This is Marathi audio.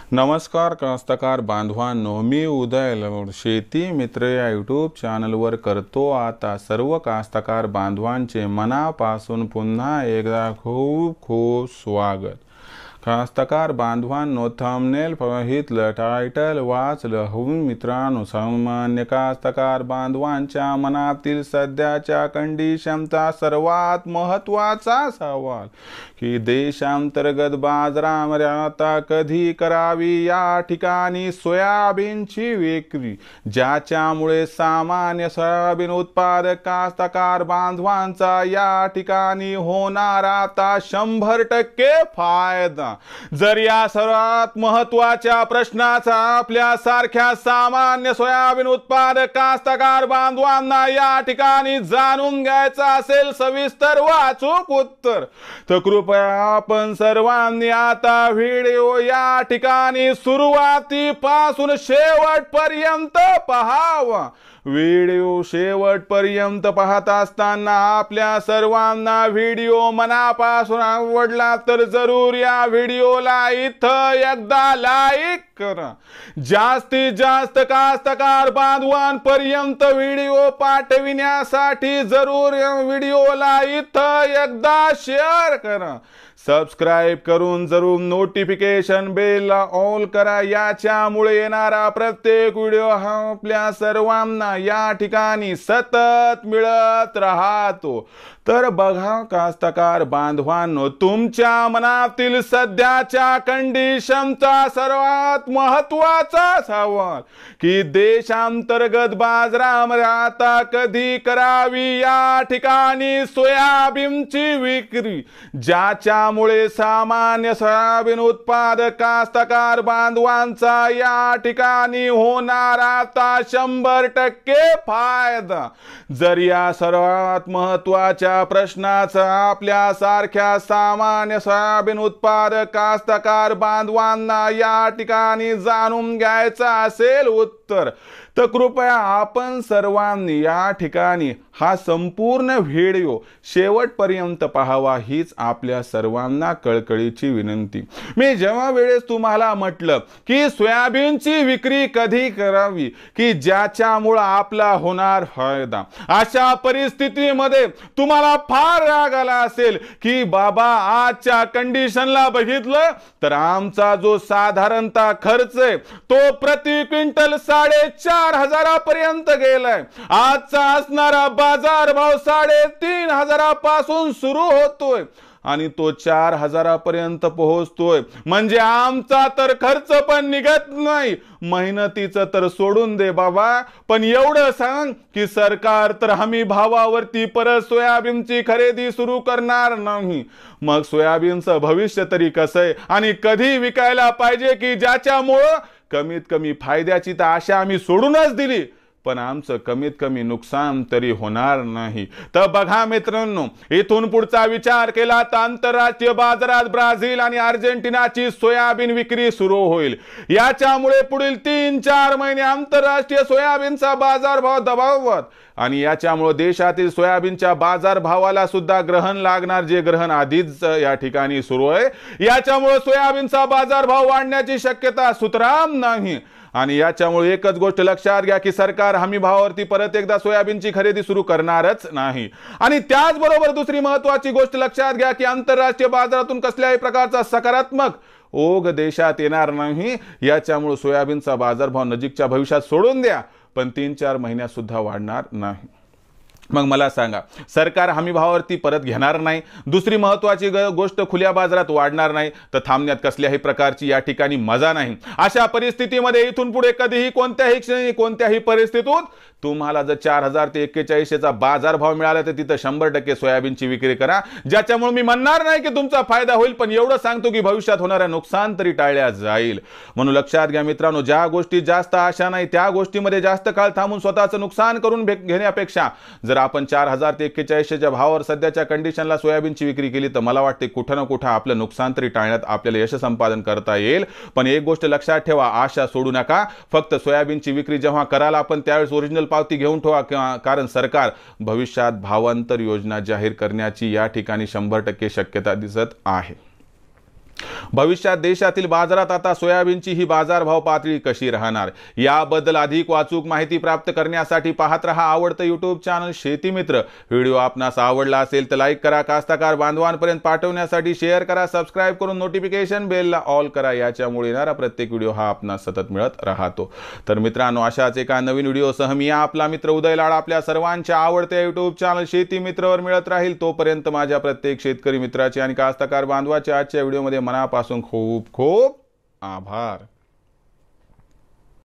नमस्कार कास्तकार बांधवांनो, मी उदय लवड शेती मित्र या यूट्यूब चॅनलवर करतो आता सर्व कास्तकार बांधवांचे मनापासून पुन्हा एकदा खूप खूप स्वागत। कास्तकार बांधवांनो, थंबनेल पाहितलं, टायटल वाचलं हो मित्रांनो, सामान्य कास्तकार बांधवांच्या मनातील सध्याच्या कंडिशनचा सर्वात महत्त्वाचा सवाल की देशांतर्गत बाजारामध्ये आता कधी करावी या ठिकाणी सोयाबीनची विक्री, ज्याच्यामुळे सामान्य सोयाबीन उत्पादक कास्तकार बांधवांचा या ठिकाणी होणार आता 100% फायदा। जर या सर्वात महत्त्वाच्या प्रश्नाचा आपल्या सारख्या सामान्य सोयाबीन उत्पादक कास्तकार बांधवांना या ठिकाणी जाणून घ्यायचा असेल सविस्तर व अचूक उत्तर, तर कृपया आपण सर्वांनी आता व्हिडिओ या ठिकाणी सुरुवातीपासून शेवटपर्यंत पहावा। व्हिडिओ शेवटपर्यंत पाहत असताना आपल्या सर्वांना व्हिडिओ मनापासून आवडला तर जरूर या व्हिडिओला इथं एकदा लाईक करा। जास्तीत जास्त कास्तकार बांधवांपर्यंत व्हिडिओ पाठविण्यासाठी जरूर या व्हिडिओला इथं एकदा शेअर करा। सबस्क्राइब करून जरूर नोटिफिकेशन बेल ऑल करा, याच्यामुळे येणारा प्रत्येक व्हिडिओ हा आपल्या सर्वांना या ठिकाणी सतत मिळत राहतो। तर बघा कास्तकार बांधवांनो, तुमच्या मनातील सध्याच्या कंडिशनचा सर्वात महत्त्वाचा सवाल की देशांतर्गत बाजारामध्ये आता कधी करावी या ठिकाणी सोयाबीनची विक्री, ज्याच्यामुळे सामान्य सोयाबीन उत्पादक कास्तकार बांधवांचा या ठिकाणी होणार आता 100% फायदा। जर या सर्वात महत्त्वाच्या प्रश्नाचा आपल्या सारख्या सामान्य सोयाबीन उत्पादक कास्तकार बांधवांना या ठिकाणी जाणून घ्यायचा असेल उत्तर, तर कृपया आपण सर्वांनी या ठिकाणी हा संपूर्ण व्हिडिओ शेवटपर्यंत पाहावा, हीच आपल्या सर्वांना कळकळीची विनंती। मी जेव्हा वेळेस तुम्हाला म्हटलं की सोयाबीनची विक्री कधी करावी की ज्याच्यामुळे आपला होणार फायदा, अशा परिस्थितीमध्ये तुम्हाला फार राग आला असेल की बाबा आजच्या कंडिशनला बघितलं तर आमचा जो साधारणतः खर्च आहे तो प्रति क्विंटल 4,500 पर्यंत गेलाय। आजचा असणारा बाजार भाव 3,500 पासून सुरू होतोय आणि तो 4,000 पर्यंत पोहोचतोय, म्हणजे आमचा तर खर्च पण निघत नाही, मेहनतीचं तर सोडून दे बाबा। पण एवढं सांग की सरकार तर हमी भावावरती परत सोयाबीनची खरेदी सुरू करणार नाही। मग सोयाबीनचं भविष्य तरी कसं आहे आणि कधी विकायला पाहिजे की ज्याच्यामुळे कमीत कमी फायद्याची तर आशा आम्ही सोडूनच दिली, पण आमचं कमीत कमी नुकसान तरी होणार नाही। तर बघा मित्रांनो, इथून पुढचा विचार केला तर आंतरराष्ट्रीय बाजारात ब्राझील आणि अर्जेंटिनाची सोयाबीन विक्री सुरू होईल, याच्यामुळे पुढील 3-4 महिने आंतरराष्ट्रीय सोयाबीनचा बाजारभाव दबावत आणि याच्यामुळे देशातील सोयाबीनच्या बाजारभावाला सुद्धा ग्रहण लागणार, जे ग्रहण आधीच या ठिकाणी सुरू आहे। याच्यामुळे सोयाबीनचा बाजारभाव वाढण्याची शक्यता सुतराम नाही आणि याच्यामुळे एकच गोष्ट लक्षात घ्या की सरकार हमी भावावरती परत एकदा सोयाबीनची खरेदी सुरू करणारच नाही। आणि त्याचबरोबर दुसरी महत्त्वाची गोष्ट लक्षात घ्या की आंतरराष्ट्रीय बाजारातून कसल्याही प्रकारचा सकारात्मक ओघ देशात येणार नाही। याच्यामुळे सोयाबीनचा बाजारभाव नजीकच्या भविष्यात सोडून द्या, पण 3-4 महिन्यात सुद्धा वाढणार नाही। मग मला सांगा, सरकार हमी भावावरती परत घेणार नाही, दुसरी महत्त्वाची गोष्ट खुल्या बाजारात वाढणार नाही, तर थांबण्यात कसल्याही प्रकारची या ठिकाणी मजा नाही। अशा परिस्थितीमध्ये इथून पुढे कधीही कोणत्याही क्षणी कोणत्याही परिस्थितीत तुम्हाला जर 4,000 ते 4100चा बाजारभाव मिळाला तर तिथं 100% सोयाबीनची विक्री करा, ज्याच्यामुळे मी म्हणणार नाही की तुमचा फायदा होईल, पण एवढं सांगतो की भविष्यात होणारे नुकसान तरी टाळल्या जाईल। म्हणून लक्षात घ्या मित्रांनो, ज्या गोष्टी जास्त आशा नाही त्या गोष्टीमध्ये जास्त काळ थांबून स्वतःचं नुकसान करून घेण्यापेक्षा जर आपण 4,000 ते 4100च्या भावावर सध्याच्या कंडिशनला सोयाबीनची विक्री केली तर मला वाटते कुठं ना कुठं आपलं नुकसान तरी टाळण्यात आपल्याला यश संपादन करता येईल। पण एक गोष्ट लक्षात ठेवा, आशा सोडू नका। फक्त सोयाबीनची विक्री जेव्हा कराल आपण त्यावेळेस ओरिजिनल पावती घेऊन ठेवा, कारण सरकार भविष्यात भावांतर योजना जाहीर करण्याची या ठिकाणी 100% शक्यता दिसत आहे। भविष्यात देशातील बाजारात आता सोयाबीनची ही बाजारभाव पातळी कशी राहणार याबद्दल अधिक वाचूक माहिती प्राप्त करण्यासाठी पाहत रहा आवडतं यूट्यूब चॅनल शेती मित्र। व्हिडिओ आपणास आवडला असेल तर लाईक करा, कास्तकार बांधवांपर्यंत पाठवण्यासाठी शेअर करा, सबस्क्राईब करून नोटिफिकेशन बेलला ऑल करा, याच्यामुळे येणारा प्रत्येक व्हिडिओ हा आपणास सतत मिळत राहतो। तर मित्रांनो, अशाच एका नवीन व्हिडिओसह मी आपला मित्र उदय लाड आपल्या सर्वांच्या आवडत्या यूट्यूब चॅनल शेती मित्रवर मिळत राहील। तोपर्यंत माझ्या प्रत्येक शेतकरी मित्राचे आणि कास्तकार बांधवाचे आजच्या व्हिडिओमध्ये मनापासून खूप खूप आभार।